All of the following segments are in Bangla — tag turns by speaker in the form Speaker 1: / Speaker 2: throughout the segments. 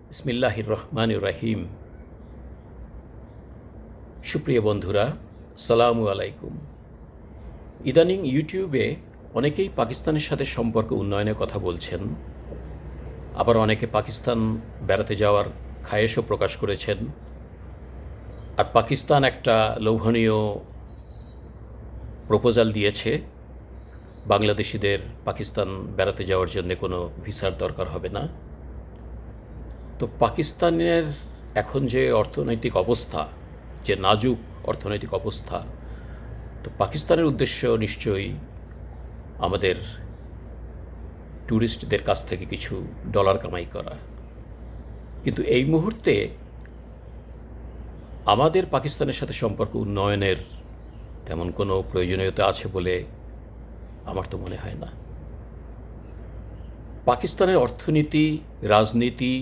Speaker 1: বিসমিল্লাহির রহমানির রহিম। সুপ্রিয় বন্ধুরা, সালামু আলাইকুম। ইদানিং ইউটিউবে অনেকেই পাকিস্তানের সাথে সম্পর্ক উন্নয়নের কথা বলছেন, আবার অনেকে পাকিস্তান বেড়াতে যাওয়ার খায়েশও প্রকাশ করেছেন। আর পাকিস্তান একটা লোভনীয় প্রপোজাল দিয়েছে, বাংলাদেশিদের পাকিস্তান বেড়াতে যাওয়ার জন্য কোনো ভিসার দরকার হবে না। তো পাকিস্তানের এখন যে অর্থনৈতিক অবস্থা, যে নাজুক অর্থনৈতিক অবস্থা, তো পাকিস্তানের উদ্দেশ্য নিশ্চয়ই আমাদের ট্যুরিস্টদের কাছ থেকে কিছু ডলার কামাই করা। কিন্তু এই মুহূর্তে আমাদের পাকিস্তানের সাথে সম্পর্ক উন্নয়নের তেমন কোনো প্রয়োজনীয়তা আছে বলে আমার তো মনে হয় না। পাকিস্তানের অর্থনীতি, রাজনীতি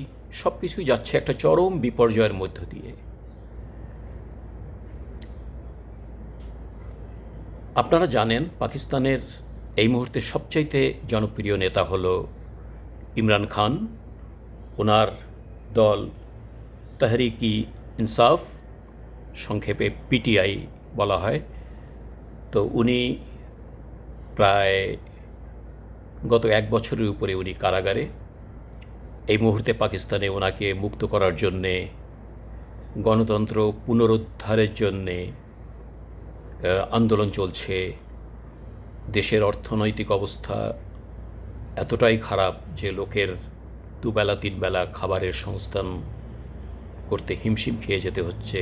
Speaker 1: সব কিছুই যাচ্ছে একটা চরম বিপর্যয়ের মধ্য দিয়ে। আপনারা জানেন পাকিস্তানের এই মুহূর্তে সবচাইতে জনপ্রিয় নেতা হলো ইমরান খান। ওনার দল তেহরিক-ই ইনসাফ, সংক্ষেপে পিটিআই বলা হয়। তো উনি প্রায় গত 1 বছরের উপরে উনি কারাগারে। এই মুহূর্তে পাকিস্তানে ওনাকে মুক্ত করার জন্যে, গণতন্ত্র পুনরুদ্ধারের জন্যে আন্দোলন চলছে। দেশের অর্থনৈতিক অবস্থা এতটাই খারাপ যে লোকের দুবেলা 3 বেলা খাবারের সংস্থান করতে হিমশিম খেয়ে যেতে হচ্ছে।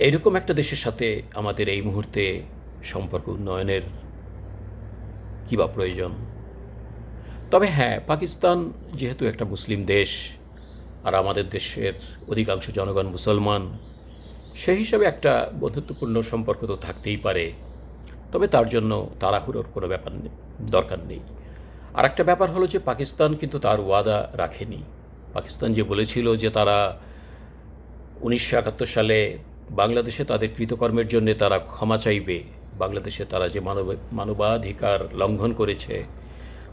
Speaker 1: এইরকম একটা দেশের সাথে আমাদের এই মুহূর্তে সম্পর্ক উন্নয়নের কী বা প্রয়োজন? তবে হ্যাঁ, পাকিস্তান যেহেতু একটা মুসলিম দেশ, আর আমাদের দেশের অধিকাংশ জনগণ মুসলমান, সেই হিসাবে একটা বন্ধুত্বপূর্ণ সম্পর্ক তো থাকতেই পারে। তবে তার জন্য তাড়াহুড়োর কোনো দরকার নেই। আর একটা ব্যাপার হলো যে পাকিস্তান কিন্তু তার ওয়াদা রাখেনি। পাকিস্তান যে বলেছিল যে তারা 1971 সালে বাংলাদেশে তাদের কৃতকর্মের জন্য তারা ক্ষমা চাইবে, বাংলাদেশে তারা যে মানবাধিকার লঙ্ঘন করেছে,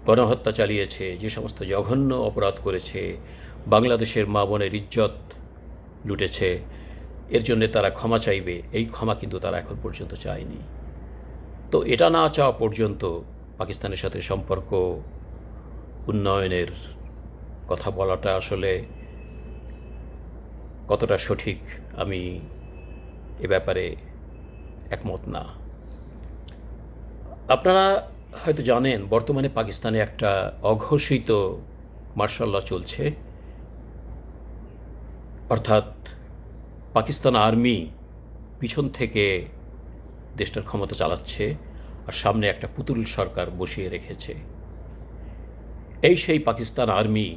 Speaker 1: গণহত্যা চালিয়েছে, যে সমস্ত জঘন্য অপরাধ করেছে, বাংলাদেশের মা বোনের ইজ্জত লুটেছে, এর জন্য তারা ক্ষমা চাইবে। এই ক্ষমা কিন্তু তারা এখন পর্যন্ত চায়নি। তো এটা না চাওয়া পর্যন্ত পাকিস্তানের সাথে সম্পর্ক উন্নয়নের কথা বলাটা আসলে কতটা সঠিক আমি এ ব্যাপারে একমত না। আপনারা হয়তো জানেন বর্তমানে পাকিস্তানে একটা অঘোষিত মার্শাল ল চলছে, অর্থাৎ পাকিস্তান আর্মি পিছন থেকে দেশটার ক্ষমতা চালাচ্ছে আর সামনে একটা পুতুল সরকার বসিয়ে রেখেছে। এই সেই পাকিস্তান আর্মি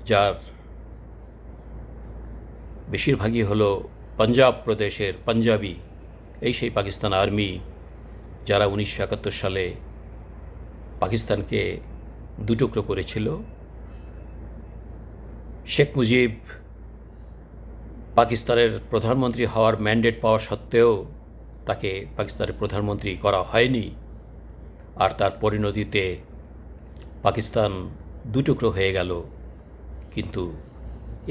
Speaker 1: যার বেশিরভাগই হলো পাঞ্জাব প্রদেশের পাঞ্জাবি। এই সেই পাকিস্তান আর্মি যারা 1971 সালে পাকিস্তানকে দুটুকরো করেছিল। শেখ মুজিব পাকিস্তানের প্রধানমন্ত্রী হওয়ার ম্যান্ডেট পাওয়া সত্ত্বেও তাকে পাকিস্তানের প্রধানমন্ত্রী করা হয়নি, আর তার পরিণতিতে পাকিস্তান দুটুকরো হয়ে গেল। কিন্তু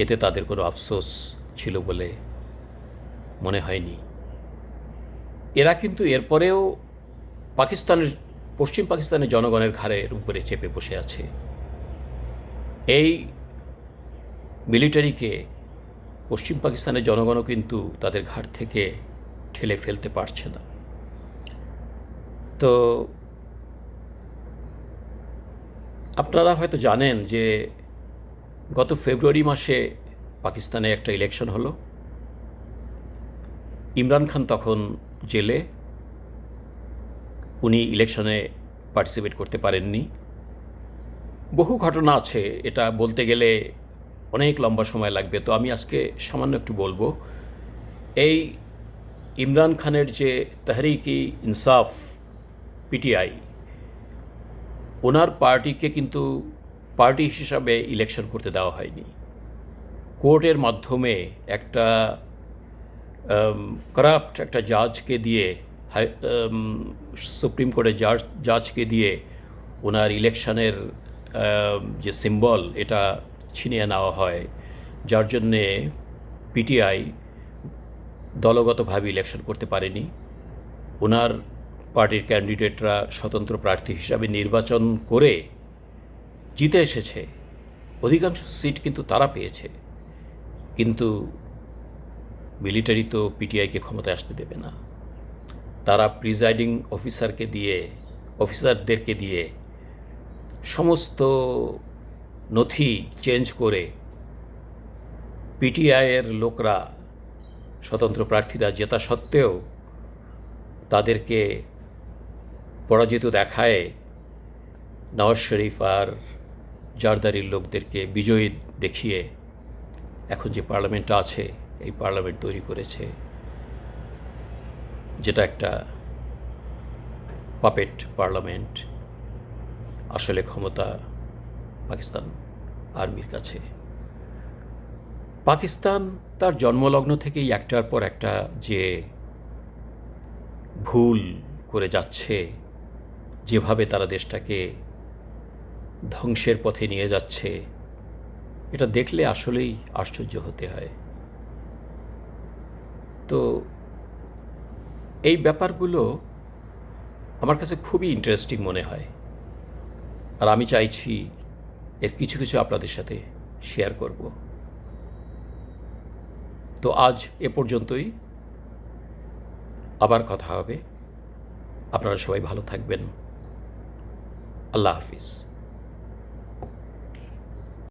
Speaker 1: এতে তাদের কোনো আফসোস ছিল বলে মনে হয়নি। এরা কিন্তু এরপরেও পশ্চিম পাকিস্তানের জনগণের ঘাড়ের উপরে চেপে বসে আছে। এই মিলিটারিকে পশ্চিম পাকিস্তানের জনগণও কিন্তু তাদের ঘাড় থেকে ঠেলে ফেলতে পারছে না। তো আপনারা হয়তো জানেন যে গত ফেব্রুয়ারি মাসে পাকিস্তানে একটা ইলেকশন হলো। ইমরান খান তখন জেলে, উনি ইলেকশনে পার্টিসিপেট করতে পারেননি। বহু ঘটনা আছে, এটা বলতে গেলে অনেক লম্বা সময় লাগবে। তো আমি আজকে সামান্য একটু বলবো। এই ইমরান খানের যে তেহরিক-ই ইনসাফ পিটিআই, ওনার পার্টিকে কিন্তু পার্টি হিসাবে ইলেকশন করতে দেওয়া হয়নি। কোর্টের মাধ্যমে একটা করাপ্ট একটা জাজকে দিয়ে, সুপ্রিম কোর্টের জাজকে দিয়ে ওনার ইলেকশনের যে সিম্বল এটা ছিনিয়ে নেওয়া হয়, যার জন্যে পিটিআই দলগতভাবে ইলেকশন করতে পারেনি। ওনার পার্টির ক্যান্ডিডেটরা স্বতন্ত্র প্রার্থী হিসাবে নির্বাচন করে জিতে এসেছে, অধিকাংশ সিট কিন্তু তারা পেয়েছে। কিন্তু মিলিটারি তো পিটিআইকে ক্ষমতায় আসতে দেবে না। তারা প্রিজাইডিং অফিসারদেরকে দিয়ে সমস্ত নথি চেঞ্জ করে পিটিআইয়ের লোকরা, স্বতন্ত্র প্রার্থীরা জেতা সত্ত্বেও তাদেরকে পরাজিত দেখায় নওয়াজ শরীফ আর জারদারির লোকদেরকে বিজয়ী দেখিয়ে এখন যে পার্লামেন্টটা আছে, এই পার্লামেন্ট তৈরি করেছে, যেটা একটা পাপেট পার্লামেন্ট। আসলে ক্ষমতা পাকিস্তান আর্মির কাছে। পাকিস্তান তার জন্মলগ্ন থেকেই একটার পর একটা যে ভুল করে যাচ্ছে, যেভাবে তারা দেশটাকে ধ্বংসের পথে নিয়ে যাচ্ছে, এটা দেখলে আসলেই আশ্চর্য হতে হয়। তো এই ব্যাপারগুলো আমার কাছে খুবই ইন্টারেস্টিং মনে হয়, আর আমি চাইছি এর কিছু কিছু আপনাদের সাথে শেয়ার করব। তো আজ এ পর্যন্তই, আবার কথা হবে। আপনারা সবাই ভালো থাকবেন। আল্লাহ হাফিজ।